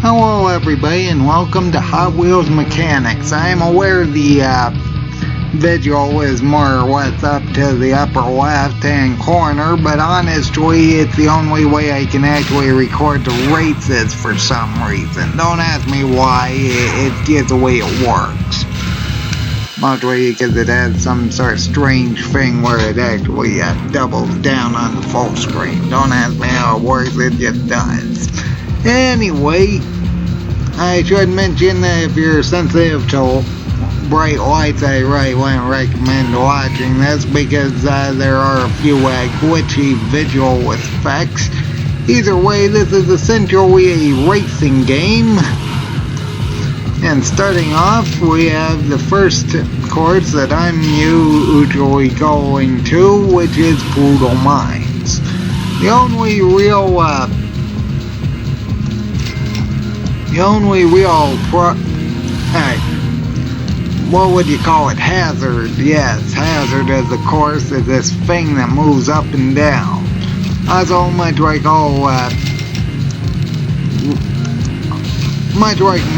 Hello everybody and welcome to Hot Wheels Machanix. I am aware the visual is more or less up to the upper left hand corner, but honestly it's the only way I can actually record the races for some reason. Don't ask me why, it's just the way it works. Mostly because it has some sort of strange thing where it actually doubles down on the full screen. Don't ask me how it works, it just does. Anyway, I should mention that if you're sensitive to bright lights, I really wouldn't recommend watching this because there are a few glitchy visual effects. Either way, this is essentially a racing game. And starting off, we have the first course that I'm usually going to, which is Poodle Mines. The only real what would you call it? Hazard. Yes, hazard of the course is this thing that moves up and down. Also, much like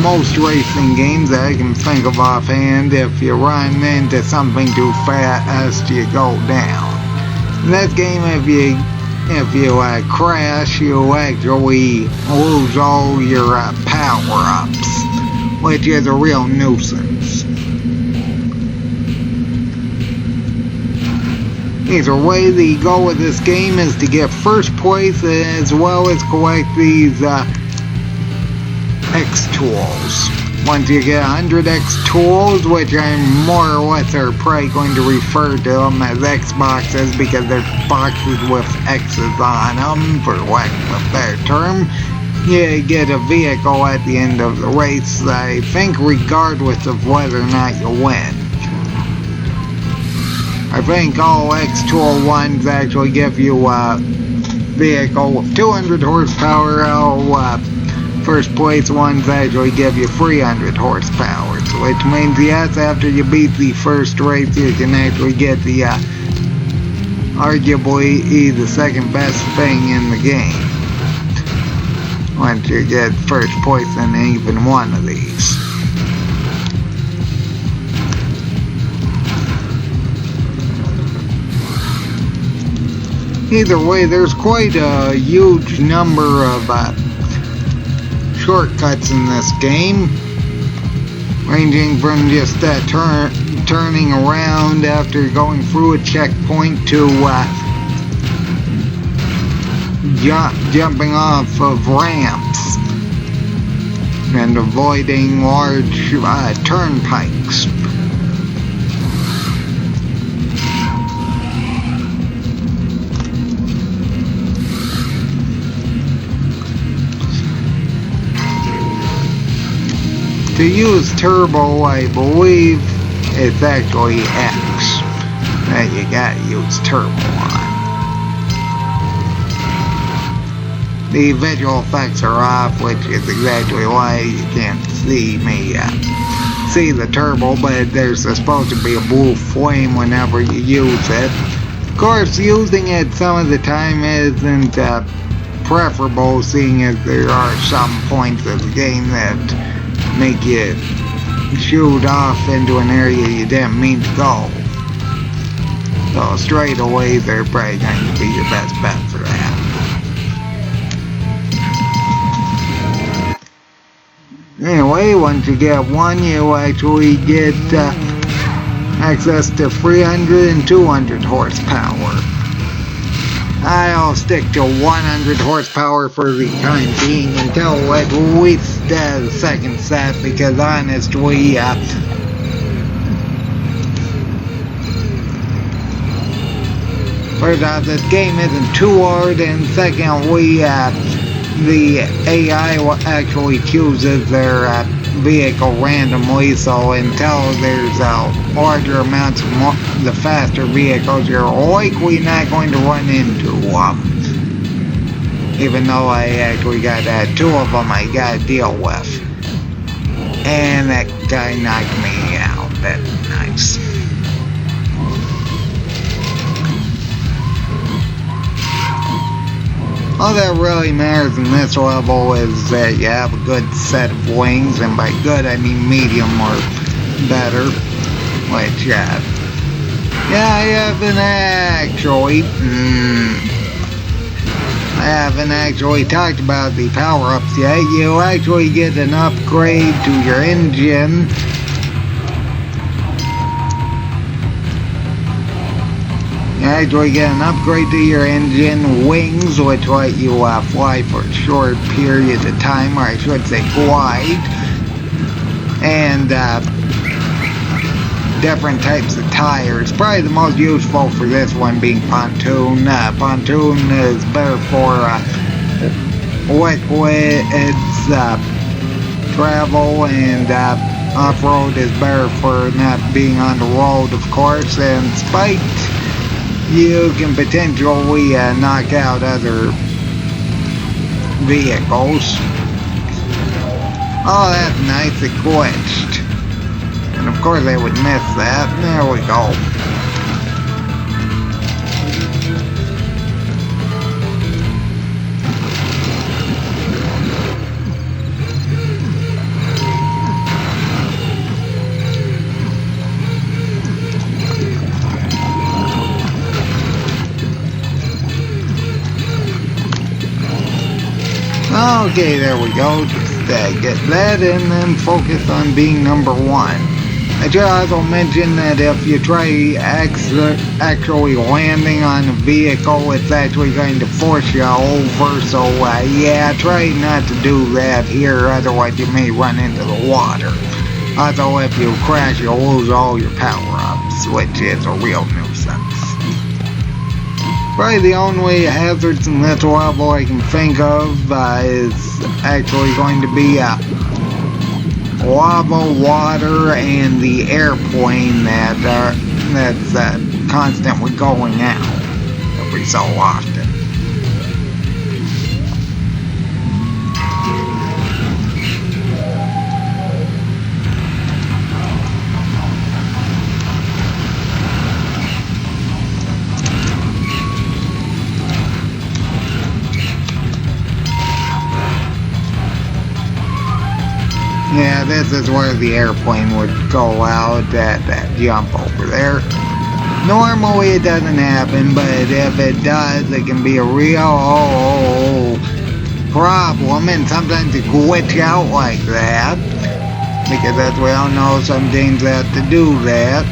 most racing games that I can think of offhand, if you run into something too fast, you go down. In this game, if you crash, you actually lose all your power-ups, which is a real nuisance. Either way, the goal of this game is to get first place as well as collect these X-Tools. Once you get 100 X-Tools, which I'm more or less are probably going to refer to them as X-Boxes because they're boxes with X's on them, for lack of a better term, you get a vehicle at the end of the race, I think, regardless of whether or not you win. I think all X-Tool ones actually give you a vehicle with 200 horsepower, first place ones actually give you 300 horsepower, which means yes, after you beat the first race, you can actually get the arguably the second best thing in the game once you get first place in even one of these. Either way, there's quite a huge number of shortcuts in this game, ranging from just turning around after going through a checkpoint to jumping off of ramps and avoiding large turnpikes. To use turbo, I believe it's actually X that you gotta use turbo on. The visual effects are off, which is exactly why you can't see me see the turbo, but there's supposed to be a blue flame whenever you use it. Of course, using it some of the time isn't preferable, seeing as there are some points of the game that make you shoot off into an area you didn't mean to go. So straight away, they're probably going to be your best bet for that. Anyway, once you get one, you actually get access to 300 and 200 horsepower. I'll stick to 100 horsepower for the time being until at least the second set, because honestly, first off, this game isn't too hard, and secondly, the AI actually chooses their vehicle randomly, so until there's larger amounts of the faster vehicles, you're likely not going to run into them. Even though I actually got two of them I gotta deal with. And that guy knocked me out. That's nice. All that really matters in this level is that you have a good set of wings, and by good I mean medium or better, which, yeah, I haven't actually talked about the power-ups yet. You actually get an upgrade to your engine. You actually get an upgrade to your engine wings, which let you fly for a short period of time, or I should say glide. And different types of tires. Probably the most useful for this one being pontoon. Pontoon is better for liquids, travel, and off-road is better for not being on the road, of course. And spiked, you can potentially knock out other vehicles. Oh, that's nice, it glitched. And of course they would miss that. There we go. Okay, there we go. Just get that and then focus on being number one. I should also mention that if you try actually landing on a vehicle, it's actually going to force you over. So yeah, try not to do that here, otherwise you may run into the water. Also, if you crash, you'll lose all your power-ups, which is a real nuisance. Probably the only hazards in this level I can think of is actually going to be lava, water, and the airplane that's constantly going out every so often. Yeah, this is where the airplane would go out at that jump over there. Normally it doesn't happen, but if it does, it can be a real problem, and sometimes it glitch out like that. Because as we all know, some games have to do that.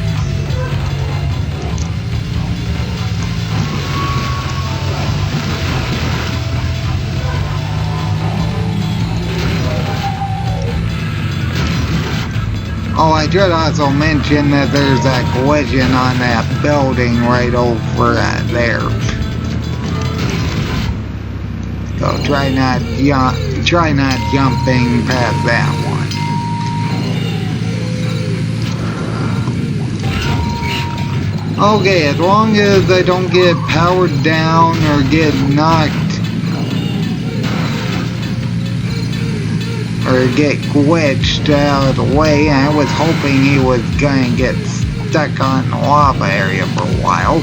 Oh, I should also mention that there's a collision on that building right over there. So try not jumping past that one. Okay, as long as I don't get powered down or get knocked or get glitched out of the way. I was hoping he was gonna get stuck on the lava area for a while.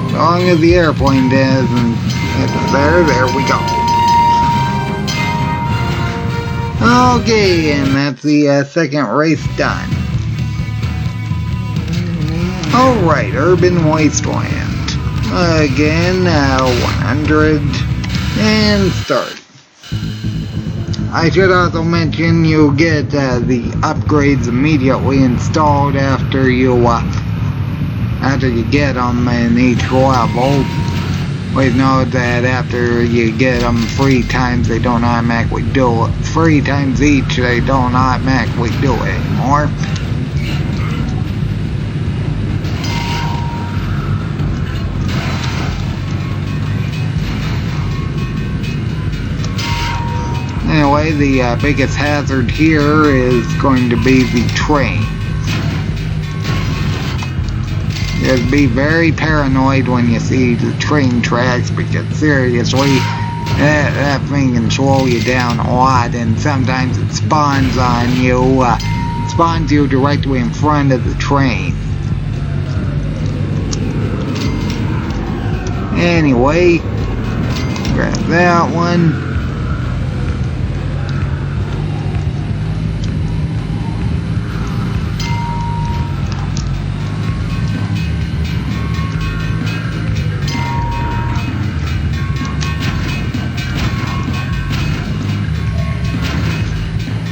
As long as the airplane doesn't hit there we go. Okay, and that's the second race done. Alright, Urban Wasteland. Again, 100, and start. I should also mention you get the upgrades immediately installed after you get them in each level. Please note that after you get them 3 times, they don't automatically do it. 3 times each, they don't automatically do it anymore. Anyway, the biggest hazard here is going to be the train. Just be very paranoid when you see the train tracks, because seriously, That thing can slow you down a lot, and sometimes it spawns on you, spawns you directly in front of the train. Anyway, grab that one.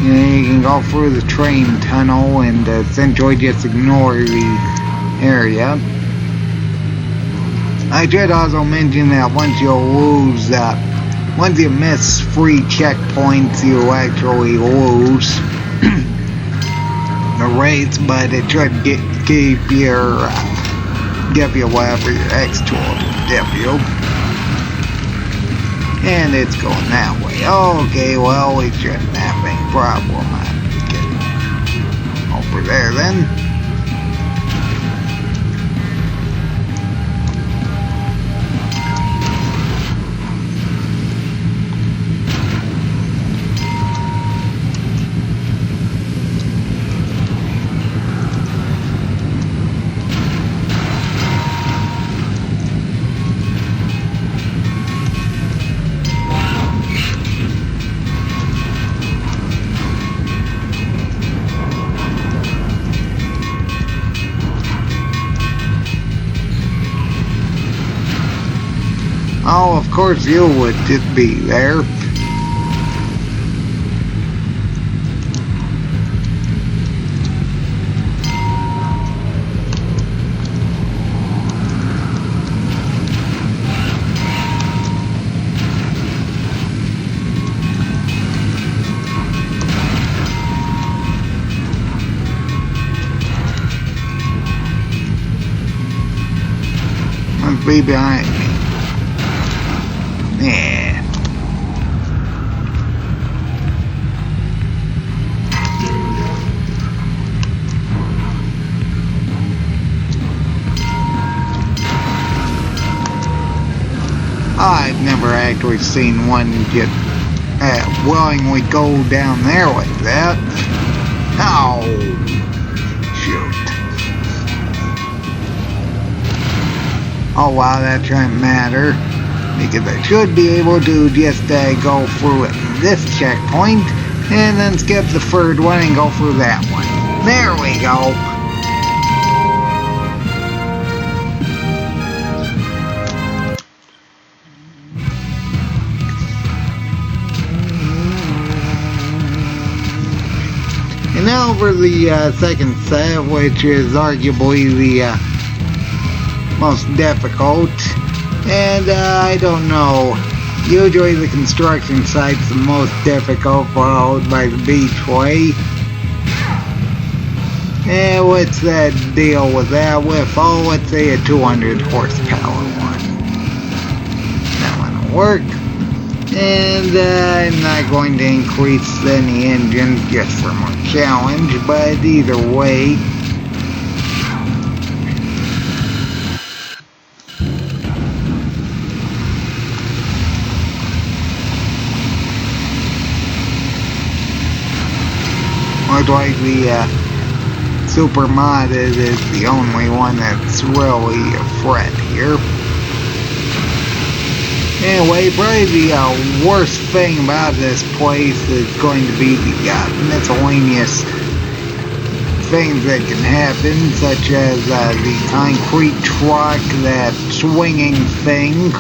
You can go through the train tunnel and essentially just ignore the area. I should also mention that once you miss free checkpoints, you actually lose the rates, but it should give you whatever your X tool to give you. And it's going that way. Okay, well, we shouldn't have any problem getting over there then. Oh, of course you would just be there. Must be behind me. Yeah. I've never actually seen one just willingly go down there like that. Oh, shoot. Oh wow, that shouldn't matter, because I should be able to just go through this checkpoint and then skip the third one and go through that one. There we go. And now for the second set, which is arguably the most difficult. And I don't know, usually the construction site's the most difficult, followed by the beachway. And what's that deal with that with, oh, let's say a 200 horsepower one. That one will work. And I'm not going to increase any engines just for more challenge, but either way, looks like the super modded is the only one that's really a threat here. Anyway, probably the worst thing about this place is going to be the miscellaneous things that can happen, such as the concrete truck, that swinging thing.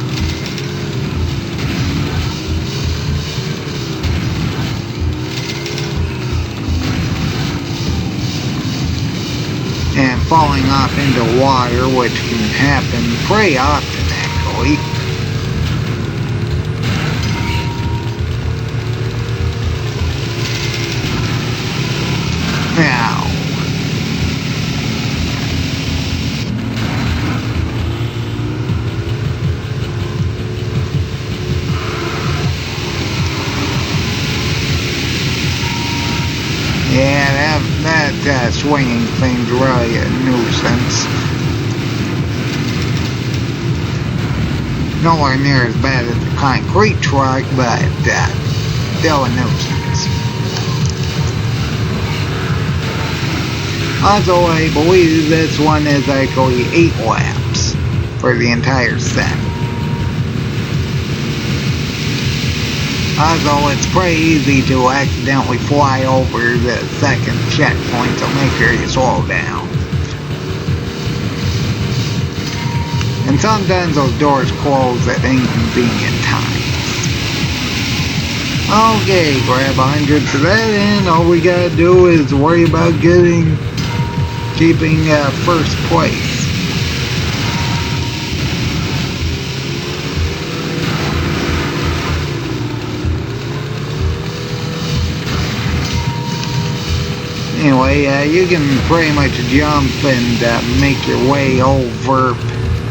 And falling off into water, which can happen pretty often actually. Now, yeah, that swinging thing's really a nuisance. Nowhere near as bad as the concrete truck, but still a nuisance. Also, I believe this one is actually 8 laps for the entire set. Also, it's pretty easy to accidentally fly over the second checkpoint, so make sure you slow down. And sometimes those doors close at inconvenient times. Okay, grab 100 for that, and all we gotta do is worry about keeping first place. Anyway, you can pretty much jump and make your way over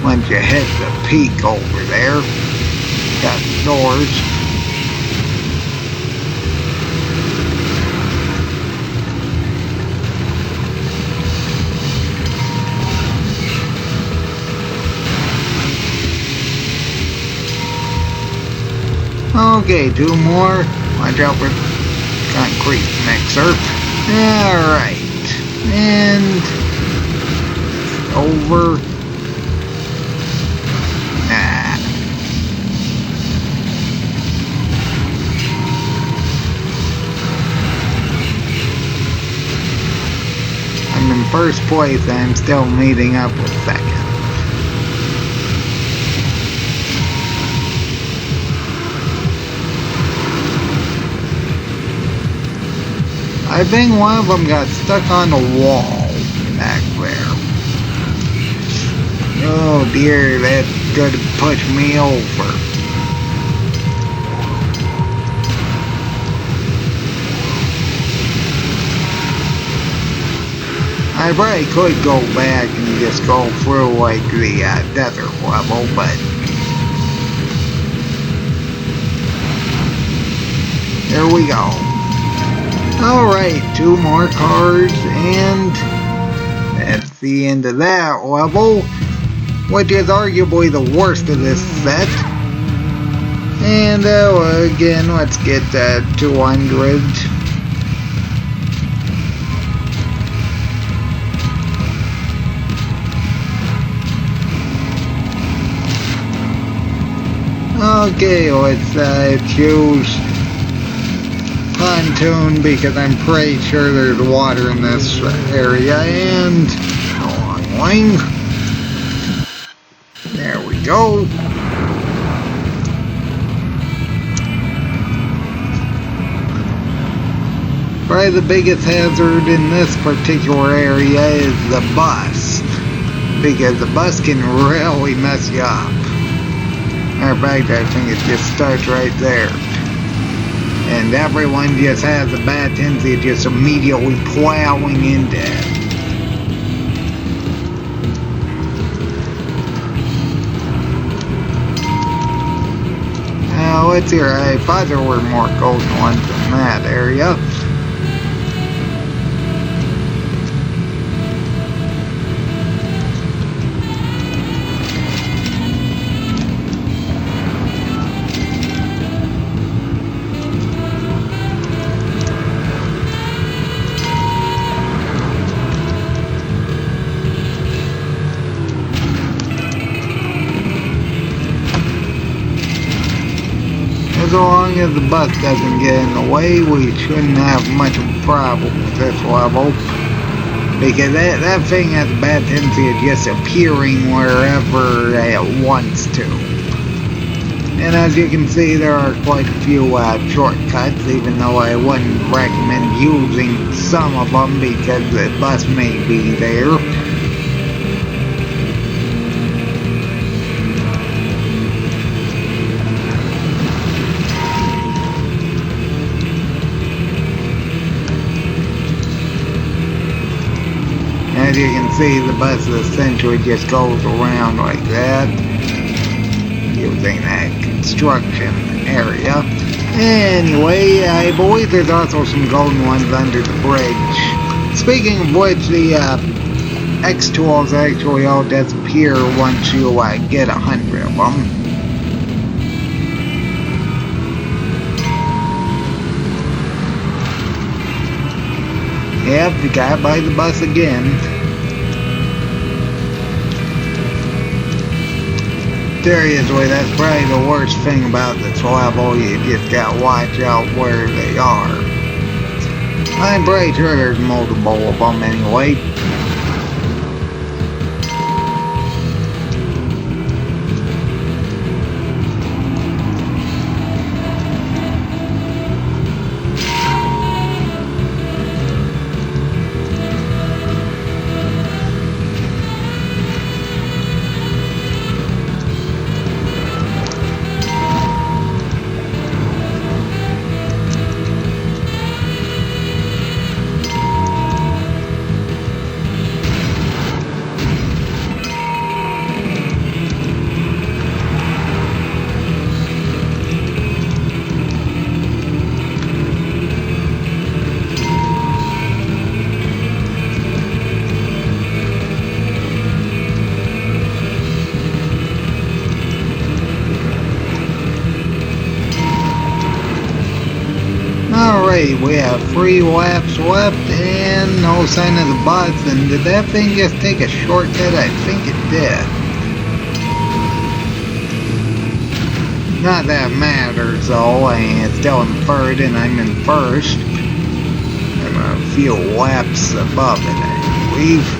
once you hit the peak over there. Got the doors. Okay, 2 more. Watch out for concrete mixer. Alright, and over. I'm in first place and I'm still meeting up with second. I think one of them got stuck on the wall back there. Oh dear, that's gonna push me over. I probably could go back and just go through like the desert level, but there we go. Alright, 2 more cars, and that's the end of that level, which is arguably the worst of this set. And again, let's get 200. Okay, let's choose pontoon because I'm pretty sure there's water in this area, and go on wing. There we go. Probably the biggest hazard in this particular area is the bus, because the bus can really mess you up. Matter of fact, I think it just starts right there. And everyone just has a bad tendency of just immediately plowing into it. Now, let's see, I thought there were more golden ones in that area. As long as the bus doesn't get in the way, we shouldn't have much of a problem with this level. Because that thing has a bad tendency of just appearing wherever it wants to. And as you can see, there are quite a few shortcuts, even though I wouldn't recommend using some of them because the bus may be there. As you can see, the bus essentially just goes around like that, using that construction area. Anyway, I believe there's also some golden ones under the bridge. Speaking of which, the X tools actually all disappear once you get 100 of them. Yep, got by the bus again. Seriously, that's probably the worst thing about this level. You just gotta watch out where they are. I'm pretty sure there's multiple of them anyway. Alright, we have 3 laps left and no sign of the bus. And did that thing just take a shortcut? I think it did. Not that it matters though. I mean, it's still in third and I'm in first. I'm a few laps above it, I believe.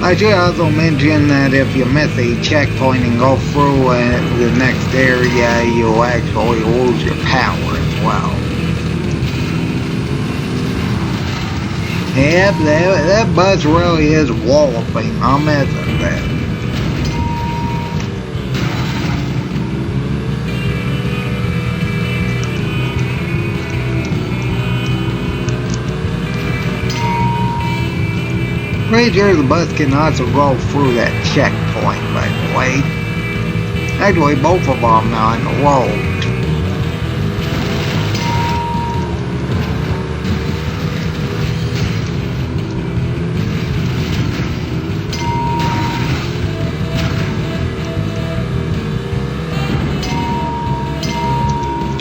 I should also mention that if you miss a checkpoint and go through the next area, you'll actually lose your power as well. Yep, that bus really is walloping. I'll mess with that. Pretty sure the bus can also go through that checkpoint, by the way. Actually, both of them are on the road.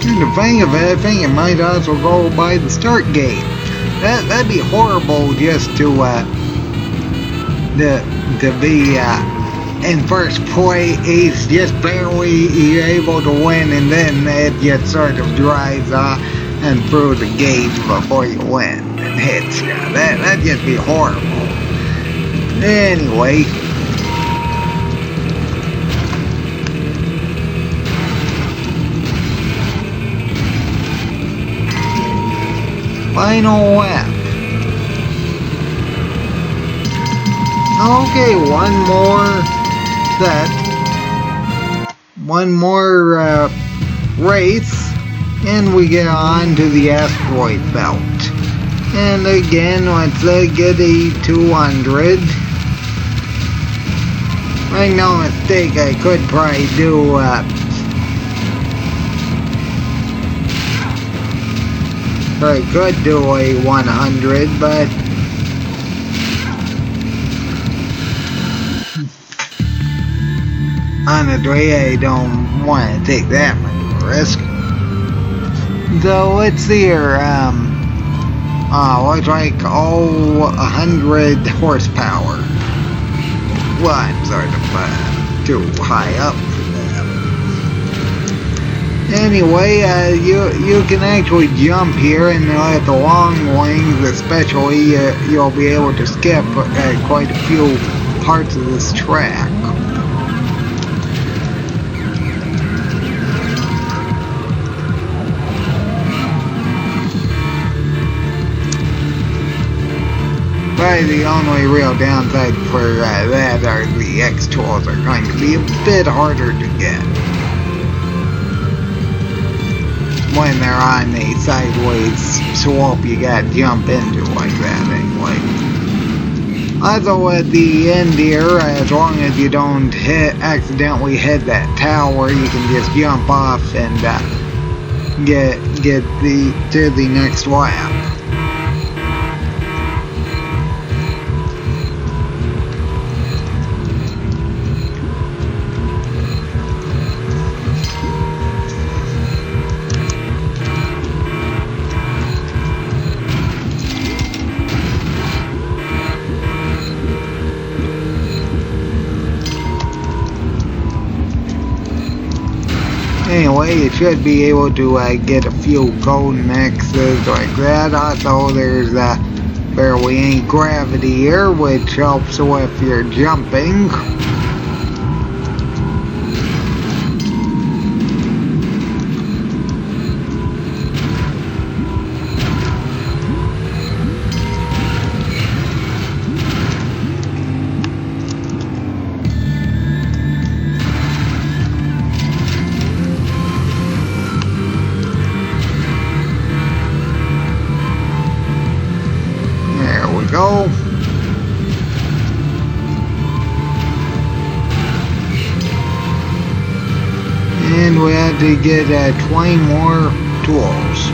And the thing of it, I think it might also go by the start gate. That'd be horrible just to be in first place, just barely able to win, and then it just sort of drives off and through the gate before you win and hits you. That'd just be horrible. Anyway. Final lap. Okay, one more set. One more race. And we get on to the asteroid belt. And again, let's get a 200. Make no mistake, I could probably do a 100, but honestly, I don't want to take that much risk. So let's see here. Looks like 100 horsepower. Well, I'm sort of too high up for that. Anyway, you can actually jump here, and at the long wings especially, you'll be able to skip quite a few parts of this track. Probably the only real downside for that are the X-tools are going to be a bit harder to get when they're on a sideways slope you gotta jump into like that anyway. Also at the end here, as long as you don't accidentally hit that tower, you can just jump off and get to the next lap. Anyway, you should be able to get a few golden X's like that. Also, there's barely any gravity here, which helps with your jumping. Go. And we have to get 20 more tools.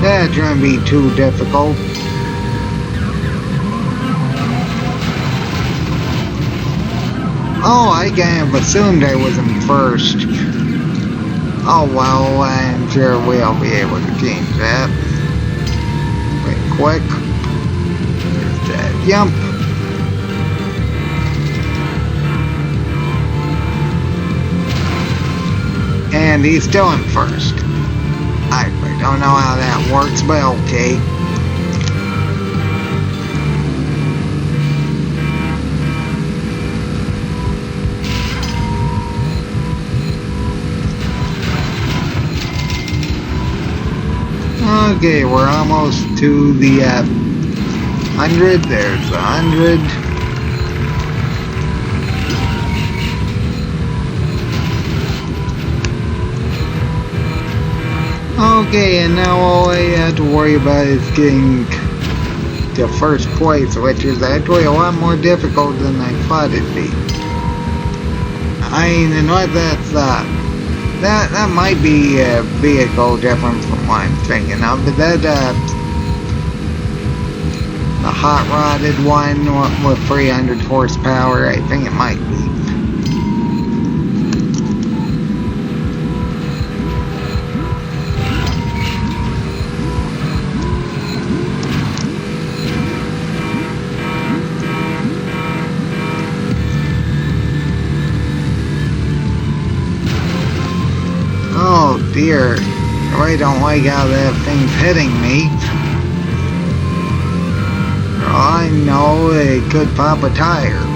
That shouldn't be too difficult. Oh, I kind of assumed I was in first. Oh well, I'm sure we'll be able to change that. Wait, quick. Jump. And he's still in first. I don't know how that works, but okay. Okay, we're almost to the 100, there's 100. Okay, and now all I have to worry about is getting to first place, which is actually a lot more difficult than I thought it'd be. I mean, you know what, that might be a vehicle different from what I'm thinking of, but that the hot rodded one with 300 horsepower, I think it might be. Oh dear, I really don't like how that thing's hitting me. I know it could pop a tire.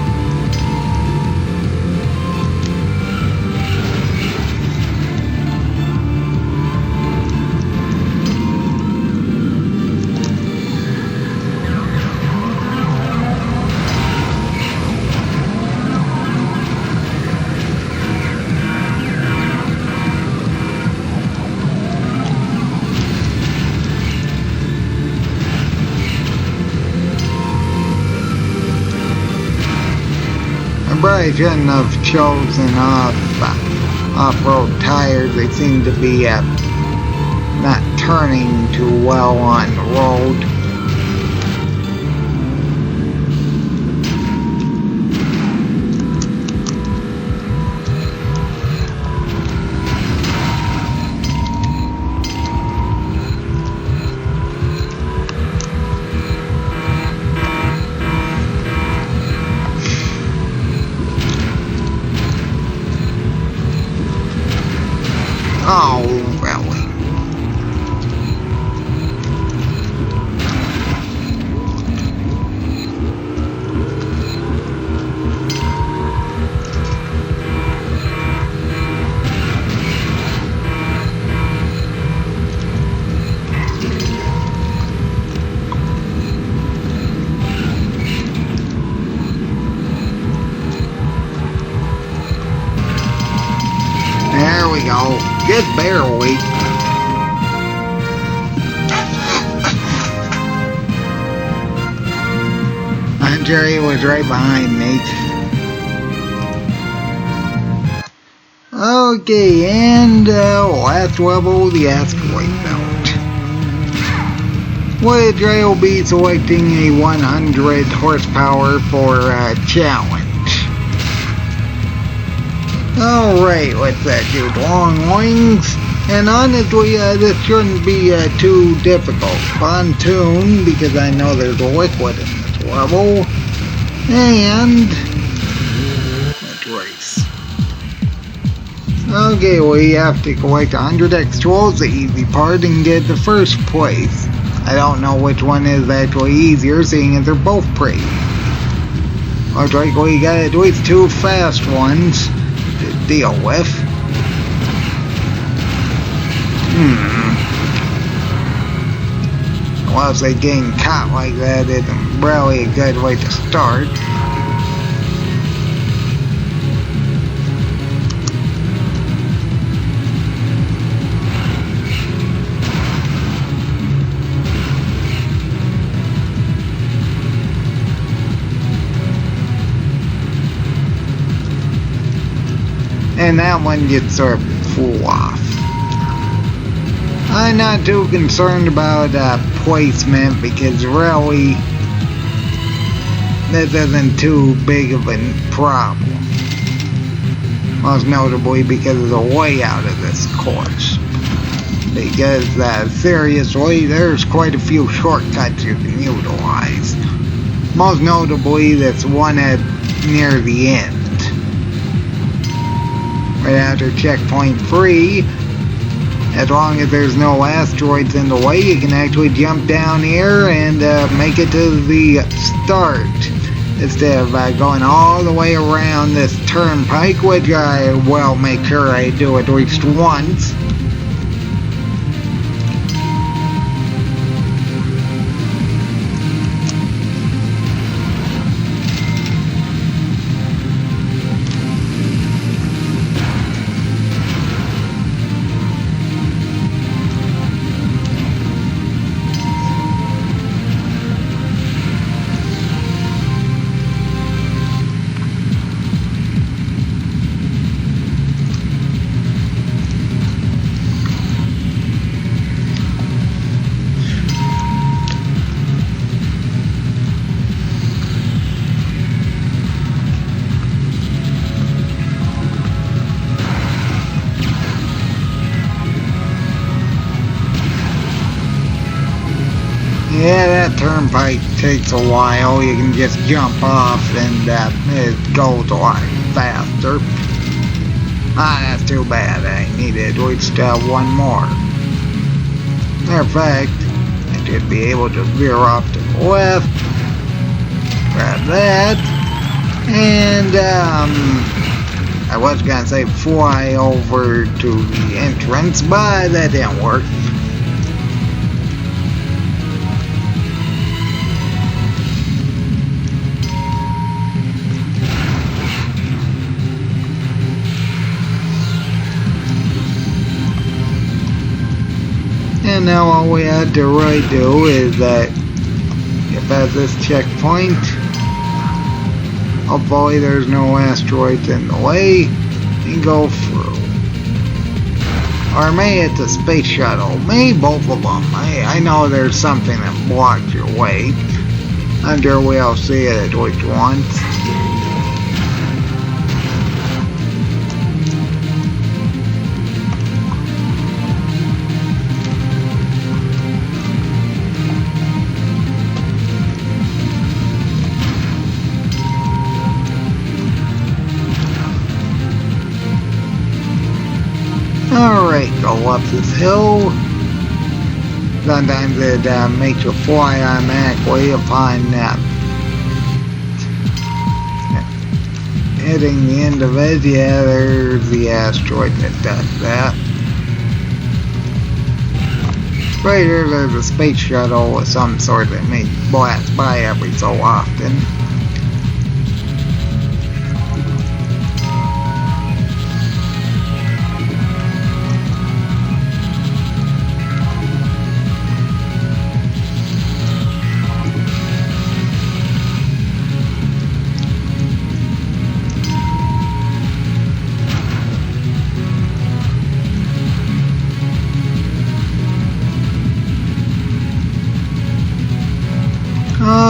I shouldn't have chosen off-road tires. They seem to be not turning too well on the road. Oh, really? There we go. Just barely. I'm sure he was right behind me. Okay, and last level, the asteroid belt. Which I'll be selecting a 100 horsepower for challenge. Alright, what's that dude? Long wings? And honestly, this shouldn't be too difficult. Pontoon, because I know there's a liquid in this level. And let's race. Okay, we have to collect 100 extra rolls, the easy part, and get the first place. I don't know which one is actually easier, seeing as they're both pretty. Looks like we got at least 2 fast ones to deal with. Well, if they getting caught like that isn't really a good way to start. And that one gets sort of full off. I'm not too concerned about placement because really this isn't too big of a problem. Most notably because of the layout of this course. Because seriously, there's quite a few shortcuts you can utilize. Most notably this one near the end. Right after checkpoint 3, as long as there's no asteroids in the way, you can actually jump down here and make it to the start. Instead of going all the way around this turnpike, which I will make sure I do at least once. Yeah, that turnpike takes a while. You can just jump off and it goes a lot faster. That's too bad. I needed at least one more. Matter of fact, I should be able to veer off to the left. Grab that. And I was gonna say fly over to the entrance, but that didn't work. And now all we had to really do is get past this checkpoint. Hopefully there's no asteroids in the way and go through. Or may it's a space shuttle. Maybe both of them. I know there's something that blocks your way. I'm sure we'll see it at least once. Alright, go up this hill. Sometimes it makes you fly automatically upon hitting the end of it. Yeah, there's the asteroid that does that. Right here, there's a space shuttle of some sort that may blast by every so often.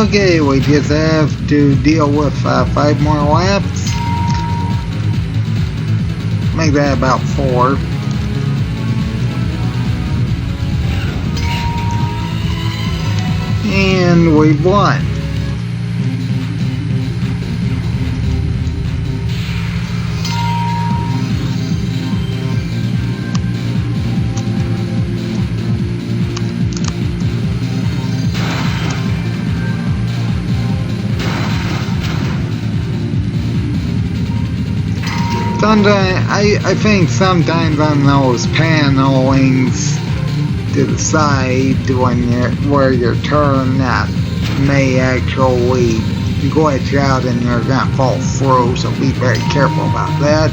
Okay, we just have to deal with 5 more laps. Make that about 4. And we've won. Sometimes, I think sometimes on those panelings to the side where your turn that may actually glitch out and you're gonna fall through, so be very careful about that.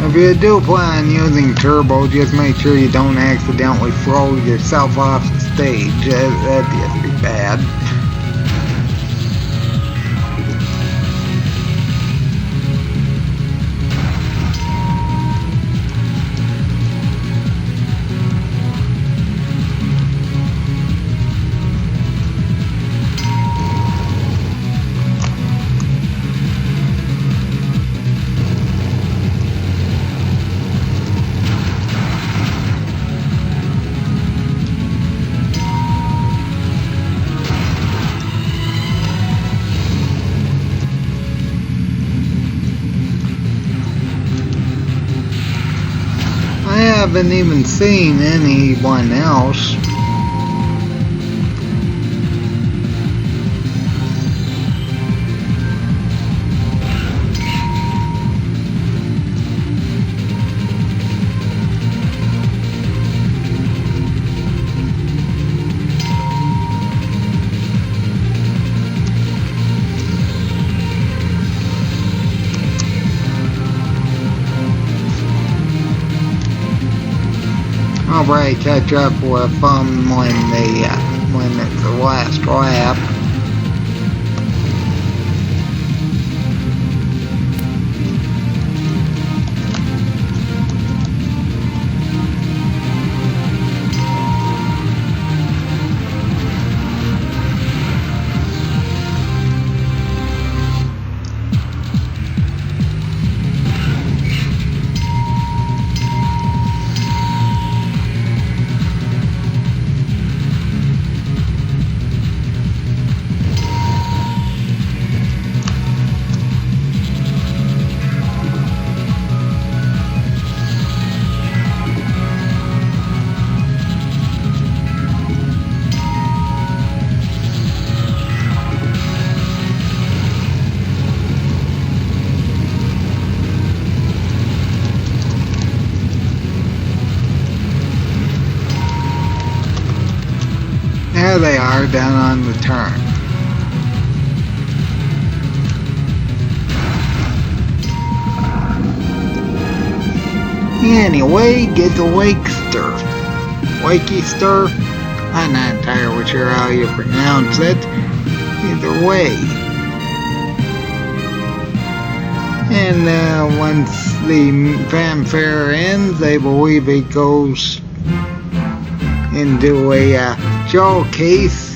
If you do plan on using turbo, just make sure you don't accidentally throw yourself off the stage. That'd just be bad. I haven't even seen anyone else. I'll probably catch up with them when it's the last lap. There they are down on the turn. Anyway, get the Wakester. Wakester? I'm not entirely sure how you pronounce it. Either way. And once the fanfare ends, I believe it goes into a showcase.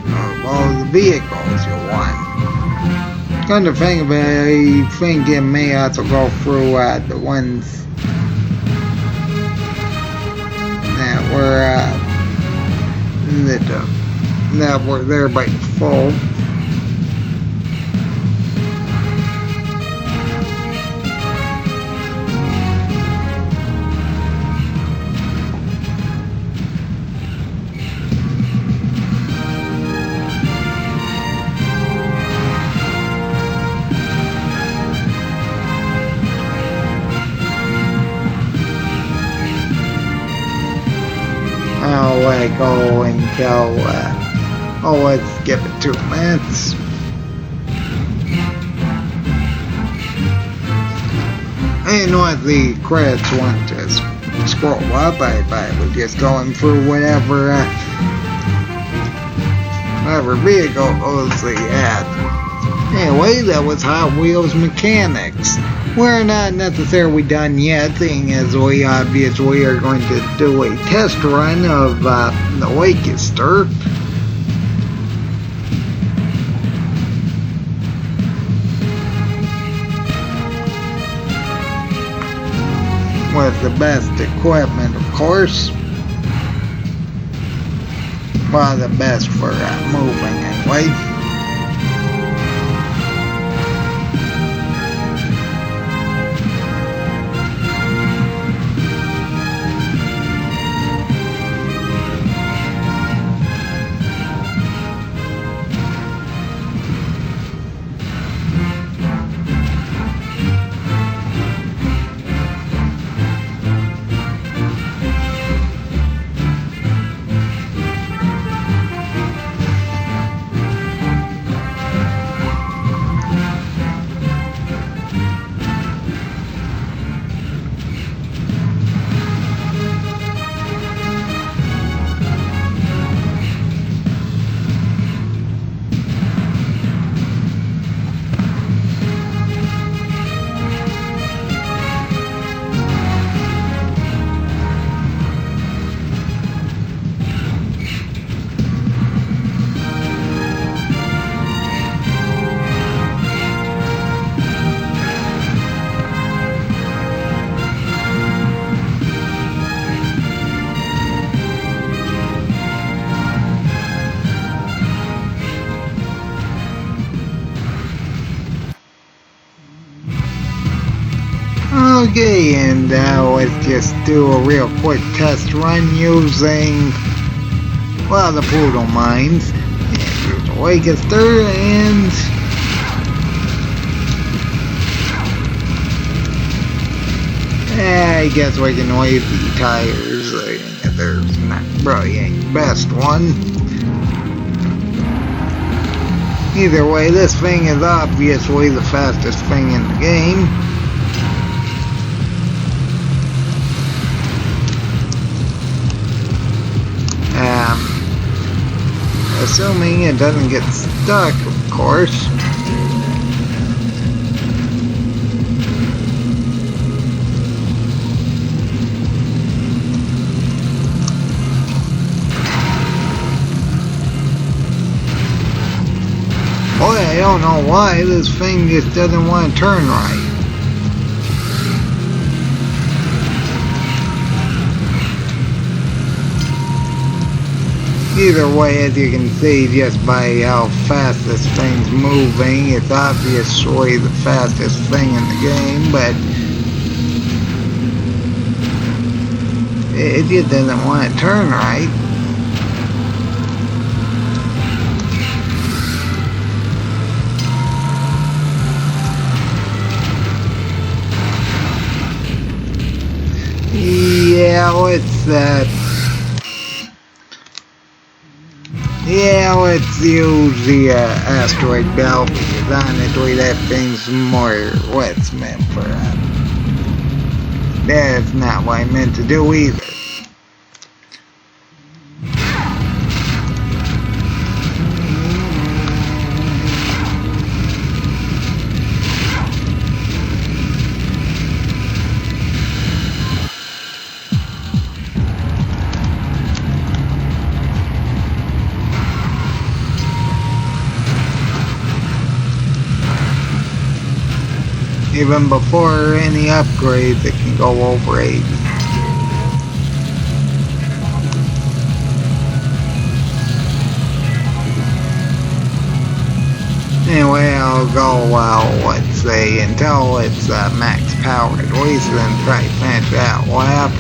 Of all the vehicles you want. Come to think of it, I think it may have to go through the ones that were there by default. I'll let go until, let's give it 2 minutes. And once the credits want to scroll up, I was just going through whatever vehicle they had. Anyway, that was Hot Wheels Machanix. We're not necessarily done yet, seeing as we obviously are going to do a test run of the Wakester. With the best equipment, of course. Well, the best for moving, anyway. Okay, and let's just do a real quick test run using, well, the Poodle Mines. And here's the Wakester, and I guess we can leave the tires. There's not really any best one. Either way, this thing is obviously the fastest thing in the game. Assuming it doesn't get stuck, of course. Boy, I don't know why this thing just doesn't want to turn right. Either way, as you can see just by how fast this thing's moving, it's obviously the fastest thing in the game, but it just doesn't want to turn right. Yeah, let's use the asteroid belt, because honestly that thing's more what it's meant for. That's not what I meant to do either. Even before any upgrades, it can go over 80. Anyway, I'll go, let's say, until it's max power at least, then try to finish that lap.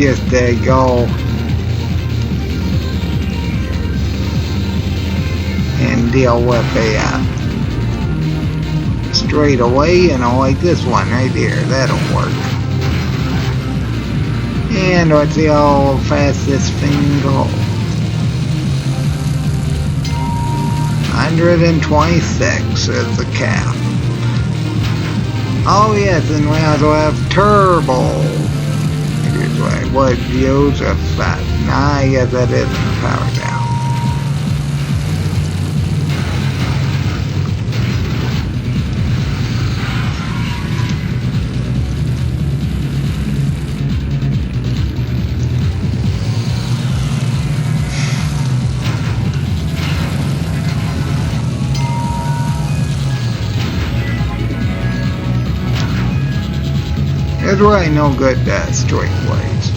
just to go and deal with a straight away, you know, like this one right here. That'll work. And let's see how fast this thing goes. 126 is the cap. Oh yes, and we also have turbo. Here's what I would use if that. Nah, I guess that isn't the power down. There's really no good straight ways.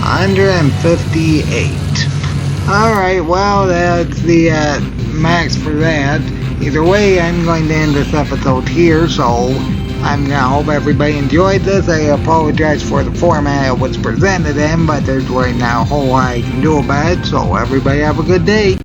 $158. Alright, well, that's the max for that. Either way, I'm going to end this episode here, so I hope everybody enjoyed this. I apologize for the format it was presented in, but there's right now a whole lot I can do about it, so everybody have a good day.